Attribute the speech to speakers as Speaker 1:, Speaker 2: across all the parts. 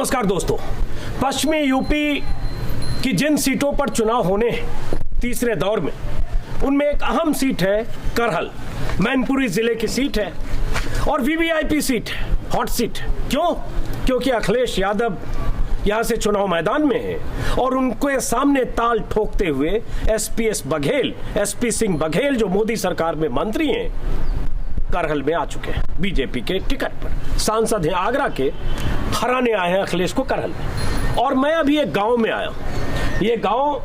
Speaker 1: नमस्कार दोस्तों, पश्चिमी यूपी की जिन सीटों पर चुनाव होने तीसरे दौर में, उनमें एक अहम सीट है करहल। मैनपुरी जिले की सीट है और वीवीआईपी सीट है, हॉट सीट। क्यों? क्योंकि अखिलेश यादव यहां से चुनाव मैदान में है और उनके सामने ताल ठोकते हुए एसपी सिंह बघेल, जो मोदी सरकार में मंत्री हैं, करहल में आ चुके हैं बीजेपी के टिकट पर। सांसद हैं आगरा के, हराने आए हैं अखिलेश को करहल में। और मैं अभी एक गांव में आया हूं। ये गांव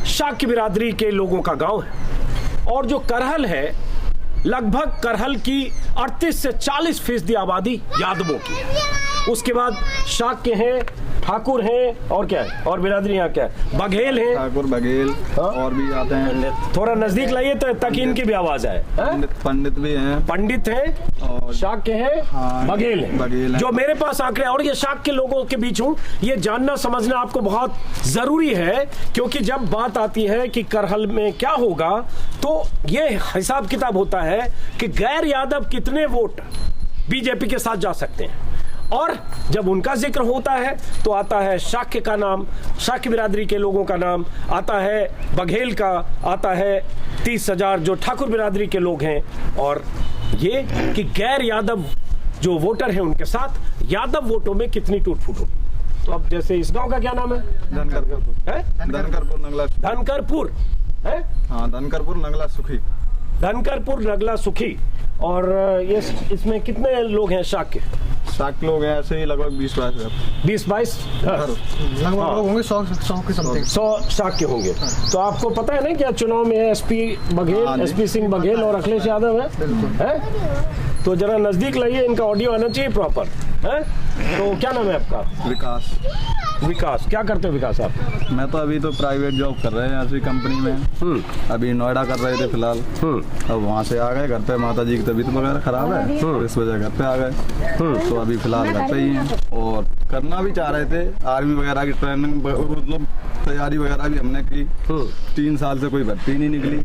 Speaker 1: शाक्य बिरादरी के लोगों का गांव है और जो करहल है, लगभग करहल की 38 से 40% आबादी यादवों की है। उसके बाद शाक्य हैं, ठाकुर हैं, और क्या है, और बिरादरी यहाँ क्या है, बघेल हैं,
Speaker 2: ठाकुर बघेल और भी आते हैं।
Speaker 1: थोड़ा नजदीक लाइए तो ताकि इनकी भी आवाज आए।
Speaker 2: पंडित भी हैं,
Speaker 1: पंडित हैं और शाक्य हैं,
Speaker 2: हाँ,
Speaker 1: बघेल हैं। जो मेरे पास आंकड़े, और ये शाक्य लोगों के बीच हूँ, ये जानना समझना आपको बहुत जरूरी है, क्योंकि जब बात आती है कि करहल में क्या होगा तो ये हिसाब किताब होता है कि गैर यादव कितने वोट बीजेपी के साथ जा सकते हैं। और जब उनका जिक्र होता है तो आता है शाक्य का नाम, शाक्य बिरादरी के लोगों का नाम आता है, बघेल का आता है, 30,000 जो ठाकुर बिरादरी के लोग हैं, और ये कि गैर यादव जो वोटर हैं उनके साथ यादव वोटों में कितनी टूट फूट होगी। तो अब जैसे इस गांव का क्या नाम है? धनकरपुर है, हाँ,
Speaker 2: धनकरपुर नगला सुखी,
Speaker 1: धनकरपुर नगला सुखी। और ये इसमें कितने लोग हैं शाक्य
Speaker 2: लोग हैं? ऐसे ही लगभग
Speaker 1: 20-22
Speaker 3: लगभग लोग होंगे, 100 के समथिंग,
Speaker 1: 100 शाक्य होंगे। तो आपको पता है ना क्या चुनाव में एसपी सिंह बघेल और अखिलेश यादव है? तो जरा नजदीक लाइए, इनका ऑडियो आना चाहिए प्रॉपर है। तो क्या नाम है आपका? विकास। क्या करते हो विकास आप?
Speaker 2: मैं तो अभी तो प्राइवेट जॉब कर रहे हैं ऐसी कंपनी में। अभी नोएडा कर रहे थे फिलहाल। अब वहाँ से आ गए घर पे, माता जी की तबीयत वगैरह खराब है, इस वजह घर पे आ गए। तो अभी फिलहाल घर पे ही हैं और करना भी चाह रहे थे आर्मी वगैरह की ट्रेनिंग, मतलब तैयारी वगैरह भी हमने की। 3 साल से कोई भर्ती नहीं निकली,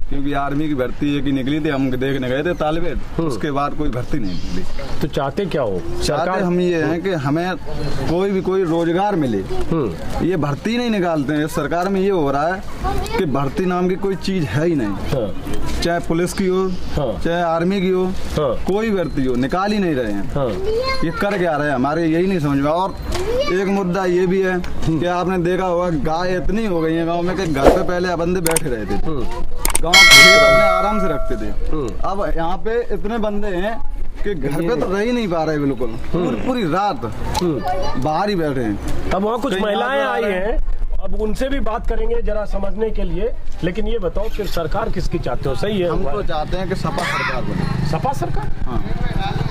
Speaker 2: क्योंकि आर्मी की भर्ती एक ही निकली थी, हम देखने गए थे तालिबान, उसके बाद कोई भर्ती नहीं निकली।
Speaker 1: तो चाहते क्या हो?
Speaker 2: चाहते हम ये हैं कि हमें कोई रोजगार मिले। ये भर्ती नहीं निकालते हैं। इस सरकार में ये हो रहा है कि भर्ती नाम की कोई चीज है ही नहीं, चाहे पुलिस की हो, चाहे आर्मी की हो, कोई भर्ती हो, निकाल ही नहीं रहे हैं। ये कर क्या रहे हैं, हमारे यही नहीं समझ में। और एक मुद्दा ये भी है कि आपने देखा होगा, गाय इतनी हो गई है गांव में कि घर पे पहले बंदे बैठे रहते थे, गांव खेत अपने आराम से रखते थे। अब यहाँ पे इतने बंदे हैं कि घर पे तो रह ही नहीं पा रहे, बिल्कुल पूरी रात बाहर ही बैठे हैं।
Speaker 1: अब वहाँ कुछ महिलाएं आई हैं, अब उनसे भी बात करेंगे जरा समझने के लिए। लेकिन ये बताओ, फिर सरकार किसकी चाहते हो? सही है,
Speaker 2: हम तो चाहते हैं कि सपा सरकार बने।
Speaker 1: सपा सरकार? हाँ।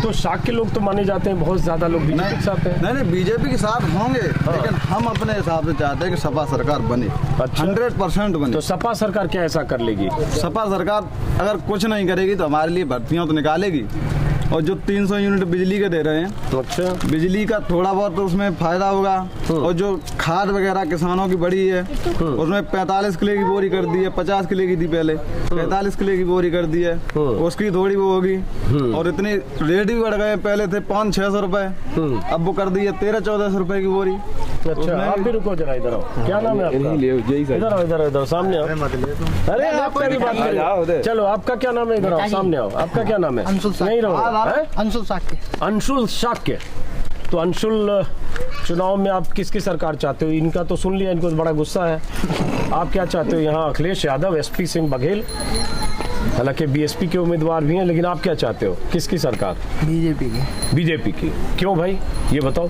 Speaker 1: तो शाक्य लोग तो माने जाते हैं, बहुत ज्यादा लोग बीजेपी के साथ हैं।
Speaker 2: नहीं, बीजेपी के साथ होंगे, लेकिन हम अपने हिसाब से चाहते हैं कि सपा सरकार बने।
Speaker 1: अच्छा।
Speaker 2: 100% बने।
Speaker 1: तो सपा सरकार क्या ऐसा कर लेगी?
Speaker 2: सपा सरकार अगर कुछ नहीं करेगी तो हमारे लिए भर्तियां तो निकालेगी। और जो 300 यूनिट बिजली के दे रहे हैं,
Speaker 1: तो अच्छा, बिजली
Speaker 2: का थोड़ा बहुत तो उसमें फायदा होगा। और जो खाद वगैरह किसानों की बढ़ी है, उसमें 45 किलो की बोरी कर दी है, 50 किलो की थी पहले, 45 किलो की बोरी कर दी है, उसकी थोड़ी वो होगी। और इतने रेट भी बढ़ गए, पहले थे 500-600 रुपए, अब वो कर दी है 1300-1400 रुपए की बोरी।
Speaker 1: अच्छा, आप भी रुको जरा, इधर आओ। क्या नाम है आपका? इधर सामने आओ। अरे आपका भी बात करें। चलो, आपका क्या नाम है? इधर आओ, सामने आओ। आपका क्या नाम है? नहीं रहो। अंशुल शाक्य। तो अंशुल, चुनाव में आप किसकी सरकार चाहते हो? इनका तो सुन लिया, इनको तो बड़ा गुस्सा है। आप क्या चाहते हो? यहाँ अखिलेश यादव, एसपी सिंह बघेल, हालांकि बीएसपी के उम्मीदवार भी हैं, लेकिन आप क्या चाहते हो? किसकी सरकार? बीजेपी की। क्यों भाई, ये बताओ।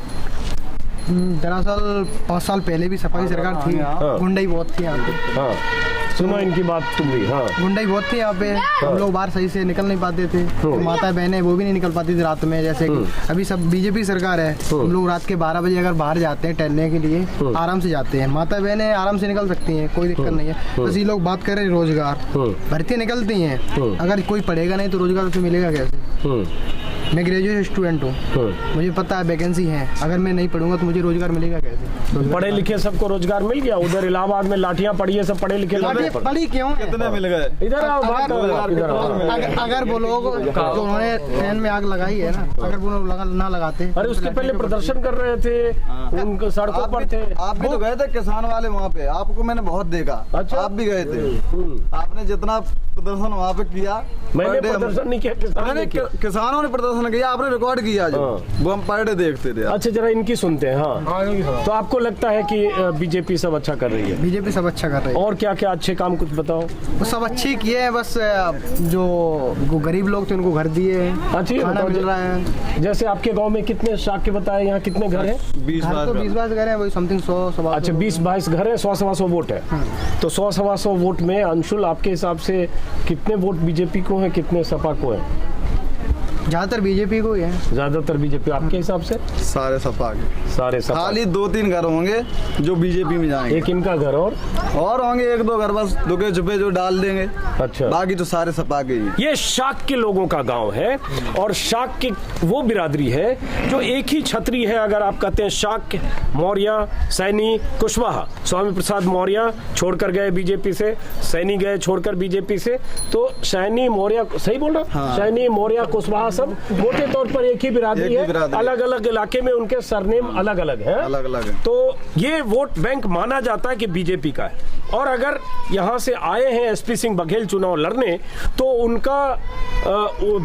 Speaker 3: दरअसल 5 साल पहले भी सपा की सरकार थी, गुंडाई बहुत थी यहाँ पे।
Speaker 1: हाँ, सुनो इनकी बात तुम भी। हाँ,
Speaker 3: गुंडाई बहुत थी यहाँ पे। हम लोग बाहर सही से निकल नहीं पाते थे। तो माता बहनें वो भी नहीं निकल पाती थी रात में। जैसे कि अभी सब बीजेपी सरकार है, हम लोग रात के 12 बजे अगर बाहर जाते हैं टहलने के लिए, आराम से जाते हैं। माता बहनें आराम से निकल सकती हैं, कोई दिक्कत नहीं है। बस ये लोग बात करें रोजगार, भर्ती निकलती हैं, अगर कोई पढ़ेगा नहीं तो रोजगार उसे मिलेगा कैसे? मैं ग्रेजुएट स्टूडेंट हूँ, मुझे पता है वैकेंसी है, अगर मैं नहीं पढ़ूंगा तो मुझे रोजगार मिलेगा कैसे?
Speaker 1: पढ़े लिखे सबको रोजगार मिल गया? उधर इलाहाबाद में लाठियां पड़ी है, सब पढ़े लिखे लोग हैं।
Speaker 3: पढ़ी क्यों है?
Speaker 2: कितने मिल गए?
Speaker 1: इधर आओ, बात करो आप, इधर आओ।
Speaker 3: अगर वो लोग जो उन्होंने ट्रेन में आग लगाई है ना, अगर वो लोग ना लगाते।
Speaker 1: अरे उसके पहले प्रदर्शन कर रहे थे, उनके सड़कों पर थे।
Speaker 2: आप भी तो गए थे किसान वाले वहाँ पे, आपको मैंने बहुत देखा।
Speaker 1: अच्छा।
Speaker 2: आप भी गए थे, आपने जितना प्रदर्शन वहाँ पे किया।
Speaker 1: मैंने प्रदर्शन नहीं किया, किसान ने किया।
Speaker 2: किसानों ने प्रदर्शन किया, आपने रिकॉर्ड किया जो, वो हम पर डे देखते थे।
Speaker 1: अच्छा, जरा इनकी सुनते हैं। हाँ, तो आपको लगता है कि बीजेपी सब अच्छा कर रही है?
Speaker 3: बीजेपी सब अच्छा कर रही है।
Speaker 1: और क्या क्या अच्छे काम कुछ बताओ।
Speaker 3: वो सब अच्छे किए हैं, बस जो गरीब लोग थे उनको घर दिए हैं,
Speaker 1: अच्छा, ये
Speaker 3: खाना
Speaker 1: बताओ,
Speaker 3: मिल रहा है।
Speaker 1: जैसे आपके गांव में कितने शाख के बताए, यहाँ कितने घर हैं?
Speaker 3: 20-22 घर है, वही समथिंग 100
Speaker 1: अच्छा, 20-22 घर है, 100-125 वोट है। तो 100-125 वोट में अंशुल आपके हिसाब से कितने वोट बीजेपी को है, कितने सपा को है?
Speaker 3: ज्यादातर बीजेपी को ही है।
Speaker 1: ज्यादातर बीजेपी आपके हिसाब से?
Speaker 2: सारे सपा के,
Speaker 1: सारे सपा।
Speaker 2: खाली 2-3 घर होंगे जो बीजेपी में जाएंगे।
Speaker 1: एक इनका घर और
Speaker 2: होंगे 1-2 घर बस दुके छुपे जो डाल देंगे।
Speaker 1: अच्छा,
Speaker 2: बाकी तो सारे सपा के ही।
Speaker 1: ये शाक के लोगों का गांव है और शाक की वो बिरादरी है जो एक ही छतरी है। अगर आप कहते हैं शाक, मौर्य, सैनी, कुशवाहा, स्वामी प्रसाद मौर्य छोड़कर गए बीजेपी से, सैनी गए छोड़कर बीजेपी से, तो सैनी मौर्य, सही बोल रहा?
Speaker 2: हाँ।
Speaker 1: सैनी, मौर्य, कुशवाहा सब मोटे तौर पर एक ही बिरादरी है। अलग अलग इलाके में उनके सरनेम अलग अलग हैं।
Speaker 2: अलग अलग है।
Speaker 1: तो ये वोट बैंक माना जाता है कि बीजेपी का है। और अगर यहाँ से आए हैं एसपी सिंह बघेल चुनाव लड़ने, तो उनका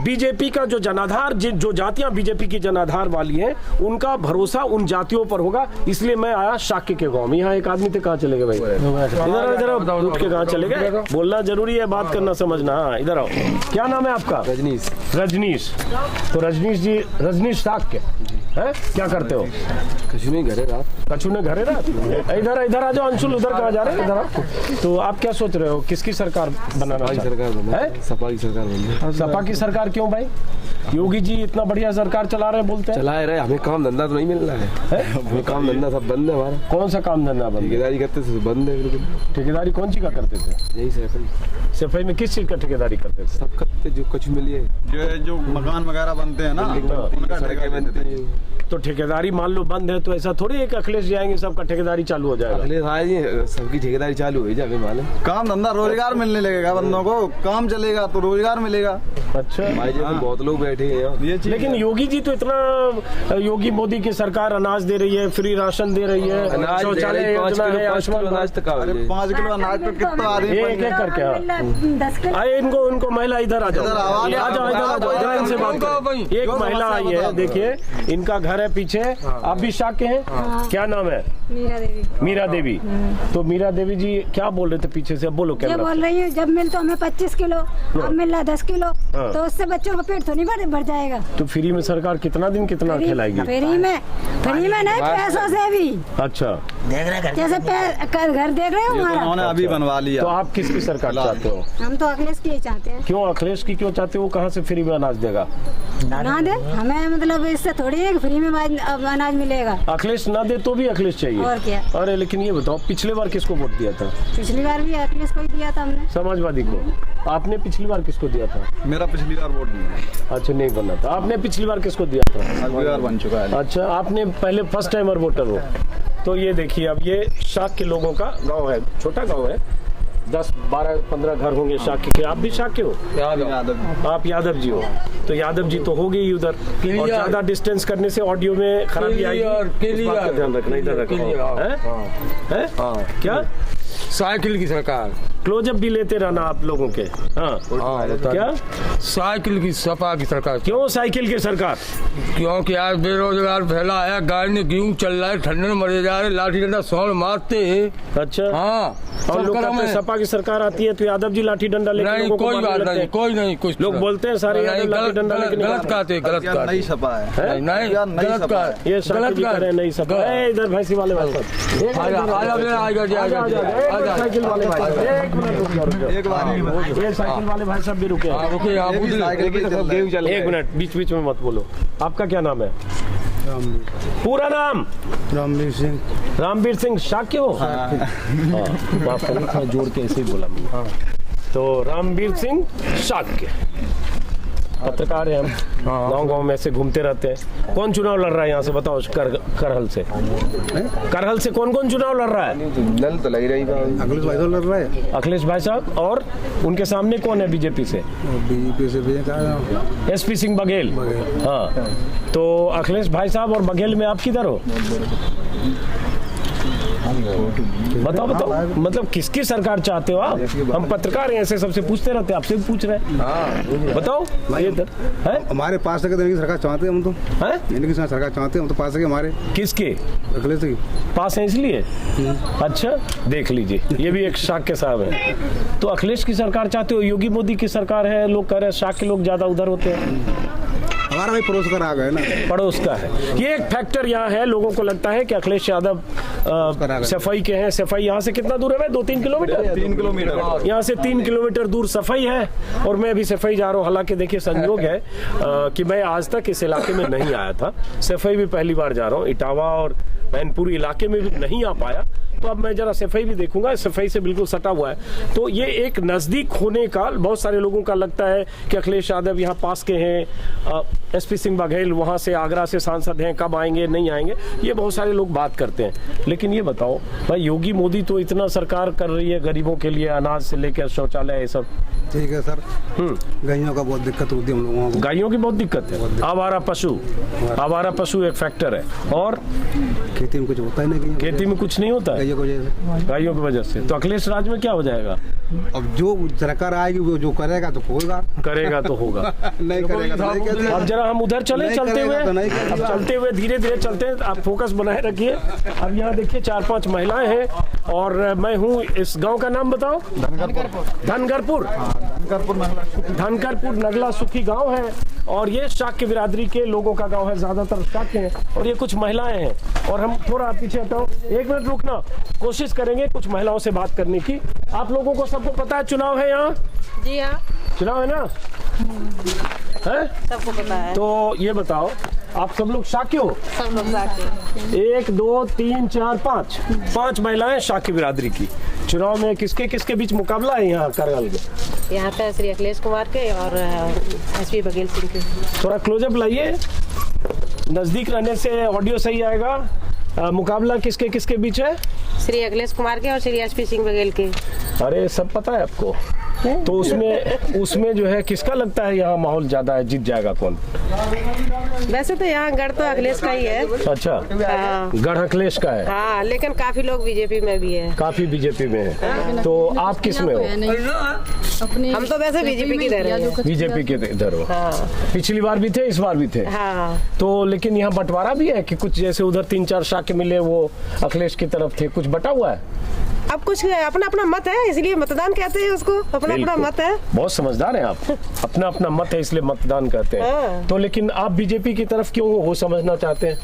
Speaker 1: बीजेपी का जो जनाधार, जो जातियां बीजेपी की जनाधार वाली हैं, उनका भरोसा उन जातियों पर होगा। इसलिए मैं आया शाक्य के गांव में। यहाँ एक आदमी थे, कहाँ चले गए भाई? इधर उठ के कहाँ चले गए? बोलना जरूरी है, बात करना समझना। हाँ, इधर आओ। क्या नाम है आपका?
Speaker 4: रजनीश।
Speaker 1: रजनीश। तो रजनीश जी, रजनीश शाक्य है, क्या करते हो?
Speaker 4: कछु नहीं, घरे रात।
Speaker 1: कछु ने घरे रात। इधर आ जाओ अंशुल, उधर कहाँ जा रहे हैं? इधर आओ। तो आप क्या सोच रहे हो, किसकी सरकार बनाना
Speaker 4: सरकार
Speaker 1: है?
Speaker 4: सपा की सरकार बनी।
Speaker 1: सपा की सरकार क्यों भाई? योगी जी इतना बढ़िया सरकार चला रहे बोलते हैं।
Speaker 4: चला रहे, हमें काम धंधा तो नहीं मिल रहा है। हमें काम धंधा सब बंद है हमारा।
Speaker 1: कौन सा काम धंधा बंद?
Speaker 4: ठेकेदारी करते थे, बंद है बिल्कुल।
Speaker 1: ठेकेदारी कौन सी का करते थे?
Speaker 4: यही सफाई।
Speaker 1: सफाई में किस चीज का ठेकेदारी करते थे?
Speaker 4: सब करते, जो कुछ मिली है,
Speaker 2: जो मकान वगैरह बनते हैं ना, उनका
Speaker 4: सड़कें बनती
Speaker 2: ठेका।
Speaker 4: हैं।
Speaker 1: तो ठेकेदारी मान लो बंद है, तो ऐसा थोड़ी है कि अखिलेश जाएंगे सबका ठेकेदारी चालू हो जाएगा।
Speaker 4: अगले साल सबकी ठेकेदारी चालू हुई जाए मालूम।
Speaker 2: काम धंधा रोजगार मिलने लगेगा बंदों को, काम चलेगा तो रोजगार मिलेगा।
Speaker 1: अच्छा,
Speaker 4: भाई जी बहुत लोग बैठे हैं यहाँ।
Speaker 2: ये चीज
Speaker 1: लेकिन योगी जी तो इतना, योगी मोदी की सरकार अनाज दे रही है, फ्री राशन दे रही है, शौचालय योजना है, आयुष्मान
Speaker 4: अनाज तक।
Speaker 2: अरे 5 किलो अनाज पे कितना आदमी
Speaker 1: एक एक करके। आए इनको महिला इधर आ जाओ,
Speaker 2: इधर आवाज
Speaker 1: आ जाओ, इधर आ जाओ, जरा इनसे बात करो। एक महिला आई है, देखिए इनका घर है पीछे। आप भी शाक्य हैं? क्या नाम है?
Speaker 5: मीरा देवी।
Speaker 1: मीरा देवी। तो मीरा देवी जी क्या बोल रहे थे पीछे से? बोलो क्या
Speaker 5: ये बोल रही है, जब मिलता हमें 25 किलो, अब मिल रहा 10 किलो, तो उससे बच्चों का पेट तो नहीं भर जाएगा।
Speaker 1: तो फ्री में सरकार कितना दिन कितना खिलाएगी?
Speaker 5: फ्री में नहीं, पैसों से भी।
Speaker 1: अच्छा,
Speaker 5: जैसे घर देख रहे हो हमारा।
Speaker 2: उन्होंने अभी बनवा लिया।
Speaker 1: तो आप किसकी सरकार चाहते हो?
Speaker 5: हम तो अखिलेश की ही चाहते हैं।
Speaker 1: क्यों अखिलेश की क्यों चाहते हो? वो कहाँ से फ्री में अनाज देगा?
Speaker 5: ना दे हमें, मतलब इससे थोड़ी है कि फ्री में अनाज मिलेगा।
Speaker 1: अखिलेश ना दे तो भी अखिलेश चाहिए?
Speaker 5: और क्या।
Speaker 1: अरे लेकिन ये बताओ, पिछले बार किसको वोट दिया था?
Speaker 5: पिछली बार भी अखिलेश को ही दिया था हमने,
Speaker 1: समाजवादी को। आपने पिछली बार किसको दिया था?
Speaker 2: मेरा पिछली बार वोट नहीं है।
Speaker 1: अच्छा, नहीं बना था। आपने पिछली बार किसको दिया था?
Speaker 2: अगली बार बन चुका है।
Speaker 1: अच्छा, आपने पहले फर्स्ट टाइमर वोटर हो। तो ये देखिए, अब ये शाक के लोगों का गांव है, छोटा गांव है, 10-12-15 घर होंगे शाक्य के। आप भी शाक्य हो? आप यादव जी हो? तो यादव जी तो हो गई उधर, और ज्यादा डिस्टेंस करने से ऑडियो में खराबी आएगी। इस बात का ध्यान रखना, इधर रखना। क्या
Speaker 6: साइकिल की सरकार?
Speaker 1: क्लोजअप भी लेते रहना आप लोगों के। हाँ, क्या
Speaker 6: साइकिल की सपा की सरकार?
Speaker 1: क्यों साइकिल की सरकार?
Speaker 6: क्योंकि आज बेरोजगार फैला है, गाड़ी में गेहूँ चल रहा है, ठंडे में मरे जा रहे, लाठी डंडा सौड़ मारते हैं।
Speaker 1: अच्छा,
Speaker 6: हाँ।
Speaker 1: और लोग कहते हैं सपा की सरकार आती है तो यादव जी लाठी डंडा लेके
Speaker 6: नहीं,
Speaker 1: लोगों को
Speaker 6: कोई
Speaker 1: मारने
Speaker 6: बात
Speaker 1: लगते
Speaker 6: नहीं,
Speaker 1: हैं।
Speaker 6: कोई नहीं, कुछ
Speaker 1: लोग बोलते हैं सारे यादव लाठी डंडा लेके
Speaker 6: गलत कहते, गलत
Speaker 2: क्या
Speaker 6: कहते।
Speaker 2: नई सपा है?
Speaker 6: नहीं, गलत कहते।
Speaker 1: ये शाक्य जी कह रहे हैं नहीं सपा। इधर भैंसी वाले भाई साहब, साइकिल वाले भाई साहब, एक मिनट रुक जाओ।
Speaker 2: एक बार
Speaker 1: ये साइकिल वाले भाई साहब भी रुके हैं। एक मिनट, बीच बीच में मत बोलो। आपका क्या नाम है? पूरा नाम?
Speaker 3: रामवीर सिंह।
Speaker 1: रामवीर सिंह शाक्य हो? हाँ, माफ करें, थोड़ा जोड़ के ऐसे ही बोला मैंने। तो रामवीर सिंह शाक्य। पत्रकार हैं हम, गांव-गांव में ऐसे घूमते रहते हैं। कौन चुनाव लड़ रहा है यहाँ से बताओ? करहल से, करहल से कौन चुनाव लड़ रहा है?
Speaker 4: नल तो लग रही है,
Speaker 2: अखिलेश भाई लड़ रहा है।
Speaker 1: अखिलेश भाई साहब, और उनके सामने कौन है बीजेपी से?
Speaker 2: बीजेपी से
Speaker 1: एसपी सिंह बघेल। हाँ, तो अखिलेश भाई साहब और बघेल में आप किधर हो? बताओ मतलब किसकी सरकार चाहते हो आप? हम पत्रकार हैं, ऐसे सबसे पूछते रहते हैं, आपसे भी पूछ रहे हैं। बताओ भाई, इधर है
Speaker 2: हमारे पास है इनकी सरकार चाहते हैं हम तो,
Speaker 1: हैं?
Speaker 2: इनकी सरकार चाहते हैं हम तो, पास है हमारे।
Speaker 1: किसके
Speaker 2: अखिलेश की
Speaker 1: पास है इसलिए? अच्छा, देख लीजिए, ये भी एक शाक के साहब है। तो अखिलेश की सरकार चाहते हो? योगी मोदी की सरकार है, लोग कह रहे हैं शाक के लोग ज्यादा उधर होते हैं।
Speaker 2: हमारा भाई पड़ोस का राग है ना,
Speaker 1: पड़ोस का है। ये एक फैक्टर यहाँ है, लोगों को लगता है कि अखिलेश यादव सफाई के हैं। सफाई यहाँ से कितना दूर है? 2-3 किलोमीटर।
Speaker 2: 3 किलोमीटर
Speaker 1: यहाँ से 3 किलोमीटर दूर सफाई है, और मैं अभी सफाई जा रहा हूँ। हालांकि देखिए, संयोग है कि मैं आज तक इस इलाके में नहीं आया था। सफाई भी पहली बार जा रहा हूँ। इटावा और मैनपुरी इलाके में भी नहीं आ पाया, तो अब मैं जरा सफाई भी देखूंगा। सफाई से बिल्कुल सटा हुआ है। तो ये एक नजदीक होने का बहुत सारे लोगों का लगता है कि अखिलेश यादव यहाँ पास के हैं, एसपी सिंह बघेल वहाँ से आगरा से सांसद हैं, कब आएंगे नहीं आएंगे, ये बहुत सारे लोग बात करते हैं। लेकिन ये बताओ भाई, योगी मोदी तो इतना सरकार कर रही है गरीबों के लिए, अनाज से लेकर शौचालय, ये सब
Speaker 2: ठीक है सर। गायों का बहुत दिक्कत होती है हम लोगों को।
Speaker 1: गायों की बहुत दिक्कत है। आवारा पशु एक फैक्टर है, और
Speaker 2: खेती में कुछ होता ही नहीं,
Speaker 1: खेती में कुछ नहीं होता है गायों की वजह से। तो अखिलेश राज में क्या हो जाएगा?
Speaker 2: अब जो सरकार आएगी वो जो करेगा तो होगा,
Speaker 1: करेगा तो होगा,
Speaker 2: नहीं करेगा तो नहीं करेगा।
Speaker 1: अब जरा हम उधर चले, चलते हुए अब चलते हुए धीरे धीरे चलते हैं। आप फोकस बनाए रखिए। अब यहाँ देखिए 4-5 महिलाएं हैं, और मैं हूँ, इस गांव का नाम बताओ? धनकरपुर नगला सुखी गांव है, और ये शाक्य बिरादरी के लोगों का गांव है, ज्यादातर शाक्य हैं, और ये कुछ महिलाएं हैं। और हम थोड़ा पीछे हटाओ, 1 मिनट रुकना, कोशिश करेंगे कुछ महिलाओं से बात करने की। आप लोगों को सबको पता है चुनाव है यहाँ?
Speaker 7: जी हाँ,
Speaker 1: चुनाव है ना? है?
Speaker 7: सबको पता है।
Speaker 1: तो ये बताओ, आप सब लोग शाक्य हो?
Speaker 7: सब लोग शाक्य।
Speaker 1: 1 2 3 4 5 महिलाएं शाक्य बिरादरी की। चुनाव में किसके किसके बीच मुकाबला है यहाँ करहल में?
Speaker 7: यहाँ पे श्री अखिलेश कुमार के और एसपी बघेल सिंह के।
Speaker 1: थोड़ा क्लोजअप लाइए, नजदीक रहने से ऑडियो सही आएगा। मुकाबला किसके किसके बीच है?
Speaker 7: श्री अखिलेश कुमार के और श्री एसपी सिंह बघेल के।
Speaker 1: अरे सब पता है आपको। तो उसमें जो है किसका लगता है यहाँ माहौल ज्यादा है, जीत जाएगा कौन?
Speaker 7: वैसे तो यहाँ गढ़ तो अखिलेश का ही है।
Speaker 1: अच्छा,
Speaker 7: हाँ।
Speaker 1: गढ़ अखिलेश का है।
Speaker 7: हाँ, लेकिन काफी लोग बीजेपी में भी है।
Speaker 1: काफी बीजेपी में है। तो आप किस में हो?
Speaker 7: हम तो वैसे बीजेपी की इधर हैं।
Speaker 1: बीजेपी के इधर हो।
Speaker 7: हाँ।
Speaker 1: पिछली बार भी थे, इस बार भी थे।
Speaker 7: हाँ।
Speaker 1: तो लेकिन यहाँ बंटवारा भी है कि कुछ जैसे उधर 3-4 शाक्य मिले वो अखिलेश की तरफ थे, कुछ बटा हुआ है?
Speaker 7: अब कुछ अपना अपना मत है, इसलिए मतदान कहते हैं उसको। अपना अपना मत है।
Speaker 1: बहुत समझदार हैं आप। अपना अपना मत है इसलिए मतदान करते हैं।
Speaker 7: हाँ।
Speaker 1: तो लेकिन आप बीजेपी की तरफ क्यों हो समझना चाहते हैं?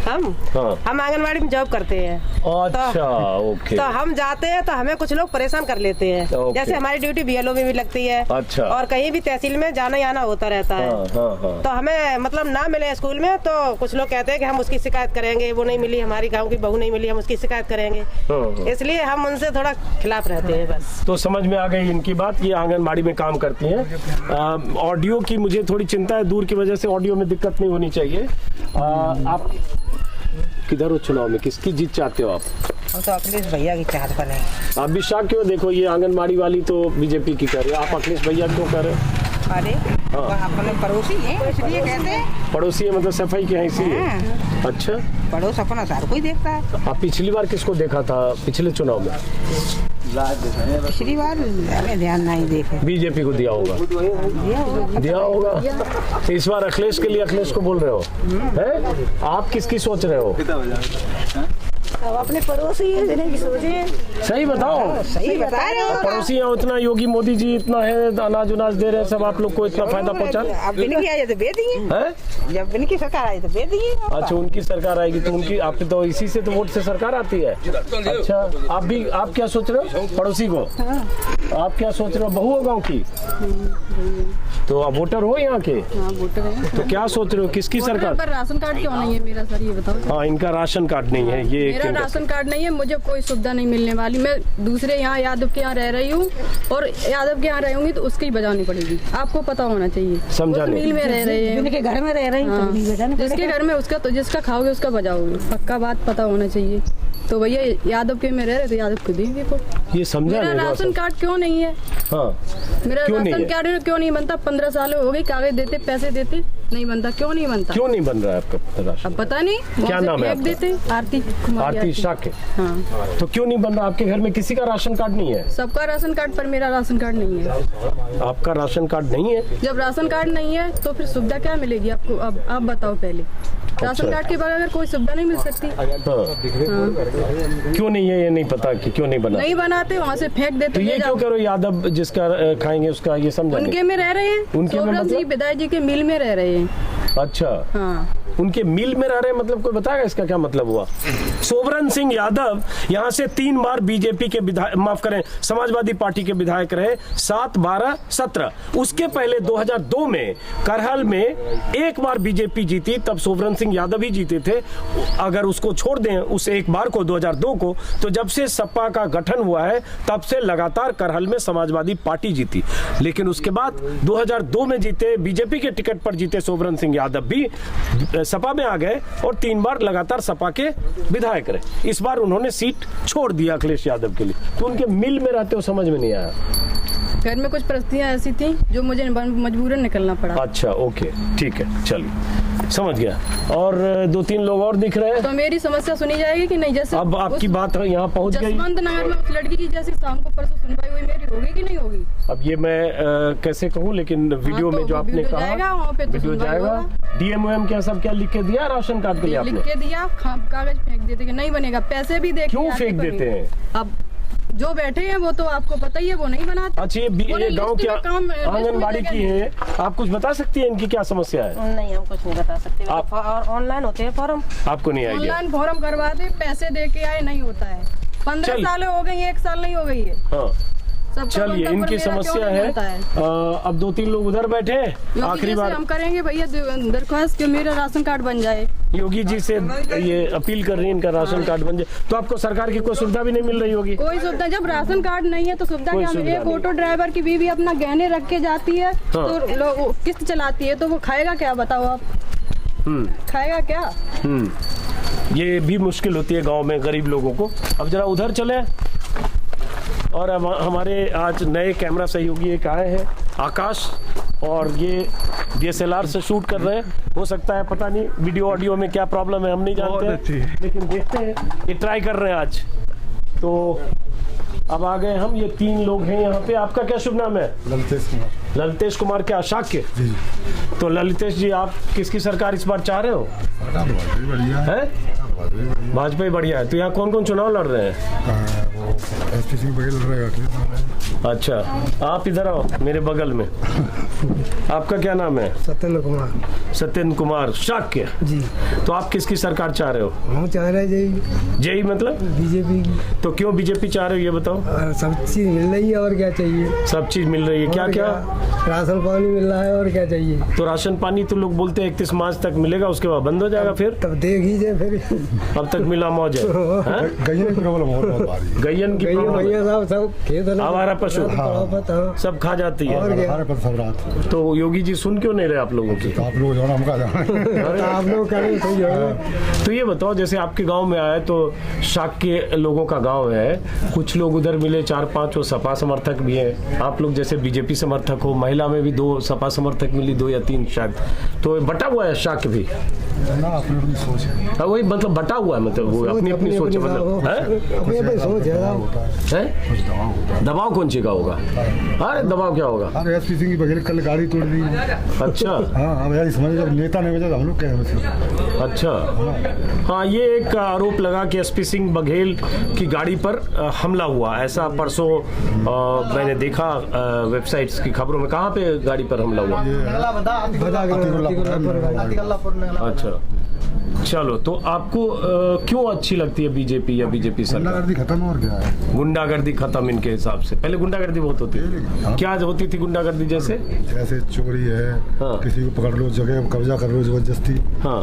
Speaker 1: हम
Speaker 7: आंगनवाड़ी में जॉब करते हैं।
Speaker 1: अच्छा, ओके।
Speaker 7: तो हम जाते हैं तो हमें कुछ लोग परेशान कर लेते हैं। जैसे हमारी ड्यूटी बीएलओ में भी लगती है।
Speaker 1: अच्छा।
Speaker 7: और कहीं भी तहसील में जाना आना होता रहता है। तो हमें मतलब ना मिले स्कूल में, तो कुछ लोग कहते हैं कि हम उसकी शिकायत करेंगे, वो नहीं मिली, हमारी गाँव की बहू नहीं मिली, हम उसकी शिकायत करेंगे। इसलिए हम उनसे थोड़ा खिलाफ रहते हैं बस।
Speaker 1: तो समझ में आ गई इनकी बात। ये आंगनबाड़ी में काम करती हैं। ऑडियो की मुझे थोड़ी चिंता है, दूर की वजह से ऑडियो में दिक्कत नहीं होनी चाहिए। आप किधर हो चुनाव में, किसकी जीत चाहते हो आप?
Speaker 7: हम तो अखिलेश भैया की चाहत बने।
Speaker 1: आप भी शाक क्यों? देखो ये आंगनबाड़ी वाली तो बीजेपी की कर रहे हो, आप अखिलेश भैया क्यों कर रहे हो?
Speaker 7: अरे अपने पड़ोसी हैं, इसलिए कहते हैं।
Speaker 1: पड़ोसी है मतलब सफाई के हैं इसीलिए? अच्छा,
Speaker 7: पड़ोस अपना सार कोई देखता है।
Speaker 1: आप पिछली बार किसको देखा था पिछले चुनाव में?
Speaker 7: पिछली बार हमें ध्यान नहीं देखे।
Speaker 1: बीजेपी को दिया होगा। दिया होगा। तो इस बार अखिलेश के लिए अखिलेश को बोल रहे हो? हैं? आप किसकी सोच रहे हो?
Speaker 5: अब अपने पड़ोसी की सोचे।
Speaker 1: सही बताओ।
Speaker 7: सही बता रहे हो।
Speaker 1: पड़ोसी हैं, उतना योगी मोदी जी इतना है, अनाज उनाज दे रहे हैं, सब आप लोग को इतना फायदा पहुंचा।
Speaker 7: अब इनकी आई तो दे दिए। जब इनकी सरकार आई तो दे दिए।
Speaker 1: अच्छा, उनकी सरकार आएगी तो उनकी, आप तो इसी से तो वोट से सरकार आती है। अच्छा, आप क्या सोच रहे हो? पड़ोसी को आप क्या सोच रहे हो, बहू हो गाँव की? तो आप वोटर हो यहाँ के?
Speaker 8: हाँ वोटर है।
Speaker 1: तो क्या सोच रहे हो, किसकी सरकार?
Speaker 8: पर राशन कार्ड क्यों नहीं है मेरा सर, ये बताओ।
Speaker 1: हाँ, इनका राशन कार्ड नहीं है, ये
Speaker 8: मेरा राशन कार्ड नहीं है, मुझे कोई सुविधा नहीं मिलने वाली। मैं दूसरे यहाँ यादव के यहाँ रह रही हूँ और यादव के यहाँ रहूंगी तो उसकी बजानी पड़ेगी, आपको पता होना चाहिए।
Speaker 1: समझा नहीं।
Speaker 8: मिल में रह रहे हैं,
Speaker 5: जिनके घर में रह रही
Speaker 8: हाँ, जिसके घर में उसका तो जिसका खाओगे उसका बजाओगे, पक्का बात पता होना चाहिए। तो भैया यादव के में रह रहे तो यादव को देंगे।
Speaker 1: ये समझा
Speaker 8: मेरा
Speaker 1: नहीं।
Speaker 8: राशन कार्ड क्यों नहीं है?
Speaker 1: हाँ,
Speaker 8: मेरा
Speaker 1: क्यों नहीं
Speaker 8: राशन
Speaker 1: है?
Speaker 8: कार्ड क्यों नहीं बनता? 15 साल हो गई, कागज देते, पैसे देते, नहीं बनता। क्यों नहीं बनता?
Speaker 1: क्यों नहीं बन रहा है आपका राशन?
Speaker 8: अब पता नहीं,
Speaker 1: क्या नाम है आपका?
Speaker 8: देते आरती कुमारी।
Speaker 1: आरती शाक्य।
Speaker 8: हाँ,
Speaker 1: तो क्यों नहीं बन रहा? आपके घर में किसी का राशन कार्ड नहीं है?
Speaker 8: सबका राशन कार्ड पर मेरा राशन कार्ड नहीं है।
Speaker 1: आपका राशन कार्ड नहीं है?
Speaker 8: जब राशन कार्ड नहीं है तो फिर सुविधा क्या मिलेगी आपको? अब आप बताओ पहले। राशन कार्ड के बगैर कोई सुविधा नहीं मिल सकती।
Speaker 1: हाँ। क्यों नहीं है ये नहीं पता कि क्यों नहीं बना?
Speaker 8: नहीं बनाते, वहाँ से फेंक देते।
Speaker 1: तो ये क्यों करो, यादव जिसका खाएंगे उसका, ये समझा नहीं।
Speaker 8: उनके में रह रहे हैं,
Speaker 1: उनके में
Speaker 8: सोबरन
Speaker 1: मतलब?
Speaker 8: जी विदाई जी के मिल में रह रहे हैं।
Speaker 1: अच्छा,
Speaker 8: हाँ,
Speaker 1: उनके मिल में रह रहे हैं, मतलब कोई बताएगा इसका क्या मतलब हुआ? सोबरन सिंह यादव यहाँ से 3 बार बीजेपी के विधायक, माफ करें, समाजवादी पार्टी के विधायक रहे, 7, 12, 17। उसके पहले 2002 में करहल में एक बार बीजेपी जीती, तब सोबरन सिंह यादव ही जीते थे। अगर उसको छोड़ दें, उस एक बार को, 2002 को, तो जब से सपा का गठन हुआ है तब से लगातार करहल में समाजवादी पार्टी जीती। लेकिन उसके बाद 2002 में जीते, बीजेपी के टिकट पर जीते सोबरन सिंह यादव भी सपा में आ गए और 3 बार लगातार सपा के विधायक रहे। इस बार उन्होंने सीट छोड़ दिया अखिलेश यादव के लिए। तो उनके मिल में रहते हो, समझ में नहीं आया?
Speaker 8: घर में कुछ परिस्थितियाँ ऐसी थी जो मुझे मजबूरन निकलना पड़ा।
Speaker 1: अच्छा, ओके, ठीक है, चलिए, समझ गया। और 2-3 लोग और दिख रहे हैं।
Speaker 8: तो मेरी समस्या सुनी जाएगी कि नहीं? जैसे
Speaker 1: अब आपकी बात यहाँ पहुँच गई।
Speaker 8: जसवंत नगर में उस लड़की की जैसे शाम को परसों सुनवाई हुई, मेरी होगी कि नहीं होगी?
Speaker 1: अब ये मैं कैसे कहूँ, लेकिन वीडियो
Speaker 8: तो
Speaker 1: में जो आपने
Speaker 8: वीडियो
Speaker 1: कहा,
Speaker 8: जाएगा, वहाँ पे तो
Speaker 1: वीडियो
Speaker 8: सुनवाई
Speaker 1: जाएगा।
Speaker 8: होगा।
Speaker 1: डीएमओएम क्या सब क्या लिख के दिया राशन कार्ड के लिए
Speaker 8: लिख
Speaker 1: आपने?
Speaker 8: के दिया, कागज फेंक देते कि नहीं बनेगा, पैसे भी दे।
Speaker 1: क्यों फेंक देते हैं?
Speaker 8: अब जो बैठे हैं वो तो आपको पता ही है, वो नहीं बनाते।
Speaker 1: अच्छा, ये गांव की आंगनबाड़ी की है, आप कुछ बता सकती हैं इनकी क्या समस्या है?
Speaker 7: नहीं, हम कुछ नहीं बता सकते।
Speaker 1: आप
Speaker 7: ऑनलाइन होते हैं फॉर्म,
Speaker 1: आपको नहीं आइडिया?
Speaker 8: ऑनलाइन फॉर्म करवा दे, पैसे दे के आए, नहीं होता है। 15 साल हो गई, 1 साल नहीं हो गई है।
Speaker 1: हाँ,
Speaker 8: सबका
Speaker 1: चलिए,
Speaker 8: बनता, पर
Speaker 1: इनकी
Speaker 8: मेरा क्यों
Speaker 1: समस्या
Speaker 8: नहीं
Speaker 1: है।
Speaker 8: बनता है?
Speaker 1: अब 2-3 लोग उधर बैठे हैं।
Speaker 8: योगी
Speaker 1: आखिरी
Speaker 8: जी से
Speaker 1: बार
Speaker 8: हम करेंगे भैया दरख्वास्त कि मेरा राशन कार्ड बन जाए।
Speaker 1: योगी जी से ये अपील कर रही है, इनका राशन कार्ड बन जाए। तो आपको सरकार की कोई सुविधा भी नहीं मिल रही होगी?
Speaker 8: कोई सुविधा, जब राशन कार्ड नहीं है तो सुविधा
Speaker 1: कोई
Speaker 8: क्या?
Speaker 1: सुविधा
Speaker 8: एक
Speaker 1: नहीं।
Speaker 8: ऑटो ड्राइवर की बीवी अपना गहने रख के जाती है तो किस्त चलाती है, तो वो खाएगा क्या? बताओ आप, खाएगा क्या?
Speaker 1: ये भी मुश्किल होती है गांव में गरीब लोगों को। अब जरा उधर चले, और अब हमारे आज नए कैमरा सहयोगी एक आए हैं, आकाश, और ये DSLR से शूट कर रहे हैं। हो सकता है, पता नहीं वीडियो ऑडियो में क्या प्रॉब्लम है, हम नहीं जानते हैं, लेकिन देखते हैं, ये ट्राई कर रहे हैं आज। तो अब आ गए हम, ये 3 लोग हैं यहाँ पे। आपका क्या शुभ नाम है?
Speaker 2: ललितेश कुमार।
Speaker 1: ललितेश कुमार, क्या शाक्य?
Speaker 2: जी।
Speaker 1: तो ललितेश जी, आप किसकी सरकार इस बार चाह रहे हो?
Speaker 2: बढ़िया
Speaker 1: है, भाजपा ही बढ़िया है। तो यहाँ कौन कौन चुनाव लड़ रहे हैं?
Speaker 2: SP सिंह बघेल रहेगा।
Speaker 1: अच्छा, आप इधर आओ मेरे बगल में। आपका क्या नाम है?
Speaker 3: सत्येंद्र कुमार।
Speaker 1: सत्येंद्र कुमार शाक्य
Speaker 3: जी।
Speaker 1: तो आप किसकी सरकार चाह रहे हो?
Speaker 3: हम चाह रहे हैं
Speaker 1: जेई मतलब
Speaker 3: बीजेपी की।
Speaker 1: तो क्यों बीजेपी चाह रहे हो, ये बताओ।
Speaker 3: सब चीज मिल रही है, और क्या चाहिए?
Speaker 1: सब चीज मिल रही है, क्या क्या?
Speaker 3: राशन पानी मिल रहा है, और क्या चाहिए?
Speaker 1: तो राशन पानी तो लोग बोलते हैं 31 मार्च तक मिलेगा, उसके बाद बंद हो जाएगा। फिर
Speaker 3: तब देख लीजिए फिर।
Speaker 1: अब तक मिला मौज है।
Speaker 2: गैयन की प्रॉब्लम बहुत भारी।
Speaker 1: गैयन की प्रॉब्लम है।
Speaker 3: भैया साहब सब खेत
Speaker 1: आवारा पशु सब खा जाती है।
Speaker 2: सब रात।
Speaker 1: तो योगी जी सुन क्यों नहीं रहे आप लोगों की?
Speaker 2: आप लोग जाना, हमका जाना।
Speaker 3: आप लोग करें तो जो है।
Speaker 1: तो ये बताओ, जैसे आपके गांव में आए तो शाक के लोगों का गांव है, कुछ लोग उधर मिले 4-5 वो सपा समर्थक भी हैं, आप लोग जैसे बीजेपी समर्थक हो, महिला में भी 2 सपा समर्थक मिली, 2 या 3 शायद। तो बटा हुआ है शाक भी
Speaker 2: ना, अपनी अपनी सोच है।
Speaker 1: वही मतलब बटा हुआ है, मतलब वो अपनी अपनी सोच, मतलब
Speaker 3: अपनी सोच है।
Speaker 1: दबाव कौन सी का होगा? अरे दबाव क्या होगा?
Speaker 2: अरे SP सिंह की बघेल कल गाड़ी तोड़ दी।
Speaker 1: अच्छा,
Speaker 2: हाँ, अब यार समझ, जब नेता नहीं बचा तो हम लोग क्या समझ।
Speaker 1: अच्छा, हाँ, ये एक आरोप लगा कि SP सिंह बघेल की गाड़ी पर हमला हुआ, ऐसा परसों मैंने देखा वेबसाइट्स की खबरों में। कहाँ पे गाड़ी पर हमला हुआ? अच्छा, चलो, तो आपको क्यों अच्छी लगती है बीजेपी या बीजेपी सरकार?
Speaker 9: गुंडागर्दी खत्म और क्या है?
Speaker 1: गुंडागर्दी खत्म इनके हिसाब से। पहले गुंडागर्दी बहुत होती थी। क्या होती थी गुंडागर्दी? जैसे
Speaker 9: चोरी है,
Speaker 1: हाँ।
Speaker 9: किसी को पकड़ लो, जगह कब्जा कर लो जबरदस्ती,
Speaker 1: हाँ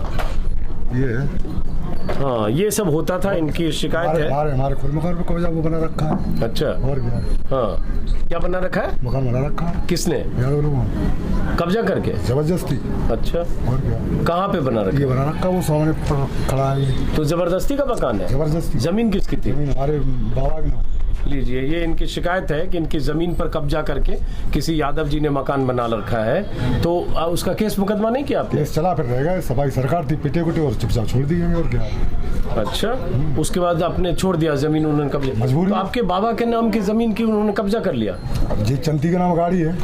Speaker 9: ये है।
Speaker 1: हाँ, ये सब होता था, इनकी शिकायत है।
Speaker 9: हमारे खुद मकान पे कब्जा वो बना रखा है।
Speaker 1: अच्छा,
Speaker 9: और क्या?
Speaker 1: हाँ, क्या बना रखा है?
Speaker 9: मकान बना रखा है।
Speaker 1: किसने? कब्जा करके?
Speaker 9: जबरदस्ती।
Speaker 1: अच्छा,
Speaker 9: और क्या?
Speaker 1: कहाँ पे बना रखा?
Speaker 9: ये बना रखा वो सामने पर खड़ा है।
Speaker 1: तो जबरदस्ती का मकान है?
Speaker 9: जबरदस्ती।
Speaker 1: जमीन किसकी थी?
Speaker 9: जमीन हमारे बाबा की नाम।
Speaker 1: लीजिए, ये इनकी शिकायत है कि इनकी जमीन पर कब्जा करके किसी यादव जी ने मकान बना रखा है। तो उसका केस मुकदमा नहीं किया आपने?
Speaker 9: केस चला फिर रहेगा। सफाई सरकार थी, पिटे कुटे और चुपचाप छोड़ दी गई और क्या।
Speaker 1: अच्छा, उसके बाद आपने छोड़ दिया जमीन, उन्होंने कब्जा?
Speaker 9: मजबूरी।
Speaker 1: तो आपके बाबा के नाम की जमीन की उन्होंने कब्जा कर लिया?
Speaker 9: जी चंती के नाम गाड़ी है।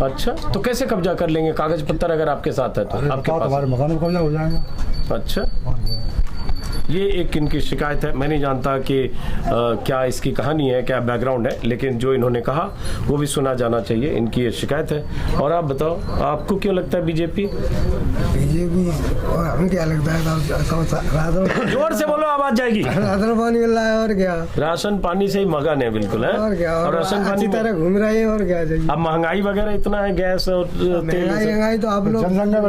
Speaker 1: अच्छा, तो कैसे कब्जा कर लेंगे? कागज पत्तर अगर आपके साथ है तो आपके पास?
Speaker 9: हमारे मकान में कब्जा हो जाएगा।
Speaker 1: अच्छा, ये एक इनकी शिकायत है। मैं नहीं जानता कि क्या इसकी कहानी है, क्या बैकग्राउंड है, लेकिन जो इन्होंने कहा वो भी सुना जाना चाहिए। इनकी ये शिकायत है। और आप बताओ, आपको क्यों लगता है बीजेपी?
Speaker 3: बीजेपी और हमें क्या लगता है? राशन,
Speaker 1: जोर से बोलो, आवाज जाएगी।
Speaker 3: राशन पानी मिल रहा है और क्या?
Speaker 1: राशन पानी से ही मगन है, बिल्कुल है।
Speaker 3: और क्या?
Speaker 1: और राशन पानी
Speaker 3: तरह घूम रहे हैं और क्या चाहिए?
Speaker 1: अब महंगाई वगैरह इतना है, गैस और तेल।
Speaker 3: महंगाई तो आप लोग
Speaker 9: जनसंख्या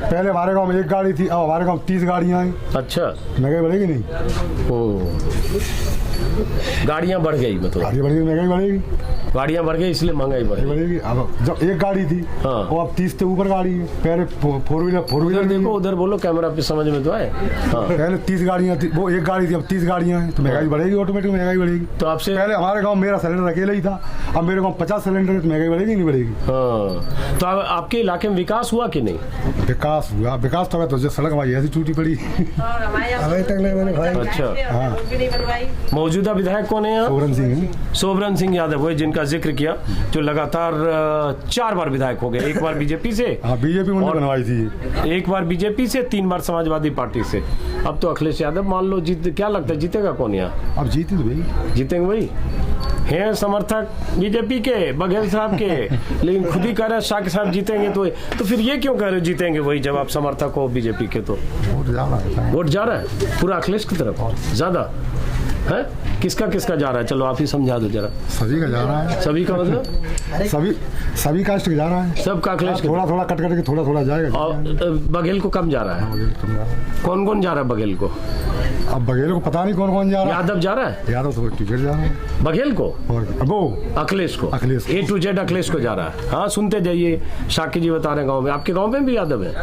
Speaker 9: पहले हमारे गाँव में एक गाड़ी थी, अब हमारे गाँव 30 गाड़ियाँ हैं।
Speaker 1: अच्छा,
Speaker 9: महंगाई बढ़ेगी नहीं?
Speaker 1: गाड़ियाँ बढ़ गई, मतलब
Speaker 9: गाड़ी बढ़ेगी, महंगाई बढ़ेगी।
Speaker 1: गाड़ियाँ बढ़ गई इसलिए महंगाई
Speaker 9: बढ़ेगी। अब जब एक गाड़ी थी,
Speaker 1: हाँ।
Speaker 9: वो अब 30 से ऊपर गाड़ी है। पहले फोर व्हीलर
Speaker 1: देखो, उधर बोलो, कैमरा पे समझ में तो आए। हाँ।
Speaker 9: पहले 30 गाड़ियाँ थी, वो एक गाड़ी थी, अब 30 गाड़ियाँ हैं। तो महंगाई बढ़ेगी, ऑटोमेटिक महंगाई बढ़ेगी।
Speaker 1: तो आपसे
Speaker 9: पहले हमारे गाँव मेरा सिलेंडर अकेला ही था, अब मेरे गाँव 50 सिलेंडर है, तो महंगाई बढ़ेगी नहीं बढ़ेगी?
Speaker 1: हाँ। तो आपके इलाके में विकास हुआ कि नहीं?
Speaker 9: विकास हुआ, विकास तो जो सड़क हमारी ऐसी टूटी पड़ी
Speaker 3: अभी तक नहीं बने भाई।
Speaker 1: अच्छा, मौजूदा विधायक कौन है यहाँ?
Speaker 9: सोबरन सिंह।
Speaker 1: सोबरन सिंह यादव, वही जिनका जिक्र किया, जो लगातार 4 बार विधायक हो गए। एक बार बीजेपी से,
Speaker 9: हाँ बीजेपी उन्होंने बनवाई थी।
Speaker 1: एक बार बीजेपी से, 3 बार समाजवादी पार्टी से। अब तो अखिलेश यादव मान लो जीत। क्या लगता है जीतेगा कौन यहाँ?
Speaker 9: अब जीती तो भाई
Speaker 1: जीतेंगे वही हैं समर्थक बीजेपी के, बघेल साहब के, लेकिन खुद ही कह रहे हैं शाह साहब जीतेंगे। तो फिर ये क्यों कह रहे हो जीतेंगे वही, जब आप समर्थक हो बीजेपी के? तो वोट जा रहा है पूरा अखिलेश की तरफ ज्यादा है? किसका किसका जा रहा है? चलो आप ही समझा दो जरा।
Speaker 9: सभी का जा रहा है।
Speaker 1: सभी का मतलब?
Speaker 9: सभी कास्ट का जा रहा है।
Speaker 1: सबका अखिलेश
Speaker 9: थोड़ा थोड़ा कट करके थोड़ा जाएगा।
Speaker 1: और बघेल को कम जा रहा है? कौन कौन जा रहा है बघेल को?
Speaker 9: अब बघेल को पता नहीं कौन कौन जा रहा है।
Speaker 1: यादव जा रहा है?
Speaker 9: यादव तो टिकट जा रहा है।
Speaker 1: बघेल को?
Speaker 9: और वो
Speaker 1: अखिलेश को?
Speaker 9: Akhilesh
Speaker 1: A to Z Akhilesh को जा रहा है। हाँ, सुनते जाइए, शाकी जी बता रहे हैं गाँव में। आपके गाँव में भी यादव है?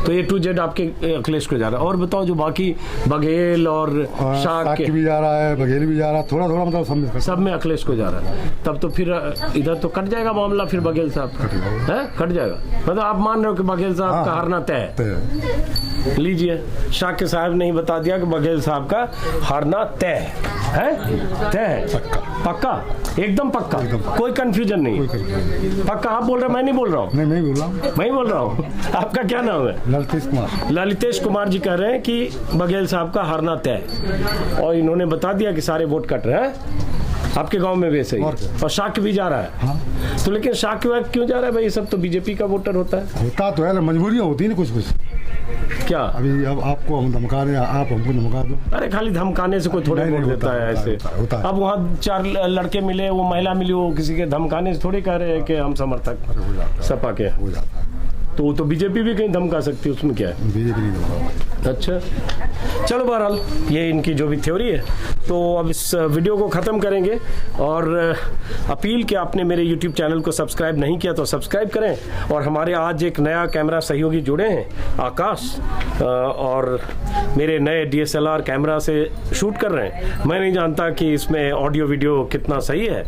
Speaker 1: तो A to Z आपके अखिलेश को जा रहा है। और बताओ, जो बाकी बघेल और शाकी
Speaker 9: भी जा रहा है, बघेल भी जा रहा है, थोड़ा थोड़ा मतलब
Speaker 1: सब में अखिलेश को जा रहा है। तब तो फिर इधर तो कट जाएगा मामला, फिर बघेल साहब है कट जाएगा। मतलब आप मान रहे हो कि बघेल साहब का हारना तय है? लीजिए, शाह साहब ने ही बता दिया कि बघेल साहब का हारना तय है। तय है, पक्का, एकदम पक्का, कोई कंफ्यूजन नहीं, पक्का। आप बोल रहे, मैं नहीं बोल रहा हूँ।
Speaker 9: नहीं बोल रहा हूँ,
Speaker 1: मैं बोल रहा हूँ। आपका क्या नाम है?
Speaker 9: ललितेश कुमार।
Speaker 1: ललितेश कुमार जी कह रहे हैं कि बघेल साहब का हारना तय, और इन्होंने बता दिया कि सारे वोट कट रहे हैं आपके गांव में वैसे ही। और शाक्य भी जा रहा है।
Speaker 9: हाँ।
Speaker 1: तो लेकिन शाक्य क्यों जा रहा है भाई? ये सब तो बीजेपी का वोटर होता है।
Speaker 9: होता तो है, मजबूरियाँ होती है ना कुछ।
Speaker 1: क्या
Speaker 9: अभी अब आपको हम धमका रहे हैं, आप हमको धमका दो?
Speaker 1: अरे खाली धमकाने से कोई थोड़े वोट देता है ऐसे। अब वहाँ 4 लड़के मिले, वो महिला मिली, वो किसी के धमकाने से थोड़ी कह रहे हैं कि हम समर्थक सपा के हो जाता है। तो बीजेपी भी कहीं धमका सकती है, उसमें क्या है?
Speaker 9: बीजेपी नहीं धमका।
Speaker 1: अच्छा, चलो बहरहाल ये इनकी जो भी थ्योरी है। तो अब इस वीडियो को ख़त्म करेंगे, और अपील कि आपने मेरे YouTube चैनल को सब्सक्राइब नहीं किया तो सब्सक्राइब करें। और हमारे आज एक नया कैमरा सहयोगी जुड़े हैं, आकाश, और मेरे नए DSLR कैमरा से शूट कर रहे हैं। मैं नहीं जानता कि इसमें ऑडियो वीडियो कितना सही है,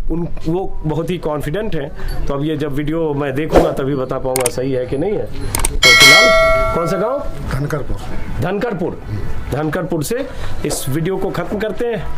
Speaker 1: वो बहुत ही कॉन्फिडेंट हैं। तो अब ये जब वीडियो मैं देखूंगा तभी बता पाऊंगा सही है कि नहीं है। तो फिलहाल कौन सा गांव?
Speaker 9: धनकरपुर।
Speaker 1: धनकरपुर से इस वीडियो को खत्म करते हैं।